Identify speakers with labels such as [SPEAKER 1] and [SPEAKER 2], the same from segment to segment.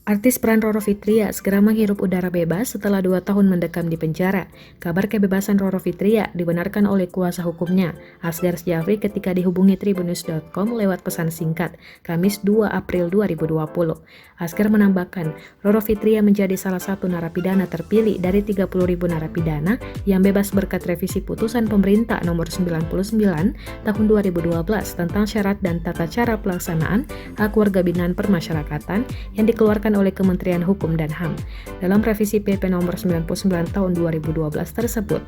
[SPEAKER 1] Artis peran Roro Fitria segera menghirup udara bebas setelah 2 tahun mendekam di penjara. Kabar kebebasan Roro Fitria dibenarkan oleh kuasa hukumnya, Asgar Syafri, ketika dihubungi Tribunnews.com lewat pesan singkat, Kamis 2 April 2020. Asgar menambahkan, Roro Fitria menjadi salah satu narapidana terpilih dari 30.000 narapidana yang bebas berkat revisi putusan pemerintah nomor 99 tahun 2012 tentang syarat dan tata cara pelaksanaan hak warga binaan permasyarakatan yang dikeluarkan oleh Kementerian Hukum dan HAM. Dalam revisi PP nomor 99 tahun 2012 tersebut,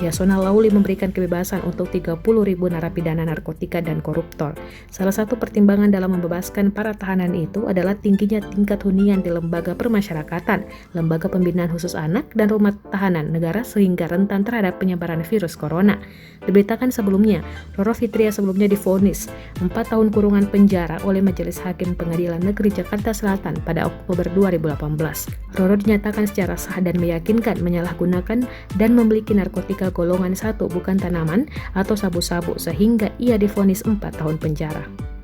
[SPEAKER 1] Yasona Lawli memberikan kebebasan untuk 30.000 narapidana narkotika dan koruptor. Salah satu pertimbangan dalam membebaskan para tahanan itu adalah tingginya tingkat hunian di lembaga permasyarakatan, lembaga pembinaan khusus anak, dan rumah tahanan negara sehingga rentan terhadap penyebaran virus corona. Diberitakan sebelumnya, Roro Fitria sebelumnya divonis 4 tahun kurungan penjara oleh Majelis Hakim Pengadilan Negeri Jakarta Selatan pada Oktober 2018. Roro dinyatakan secara sah dan meyakinkan menyalahgunakan dan memiliki narkotika golongan 1 bukan tanaman atau sabu-sabu sehingga ia divonis 4 tahun penjara.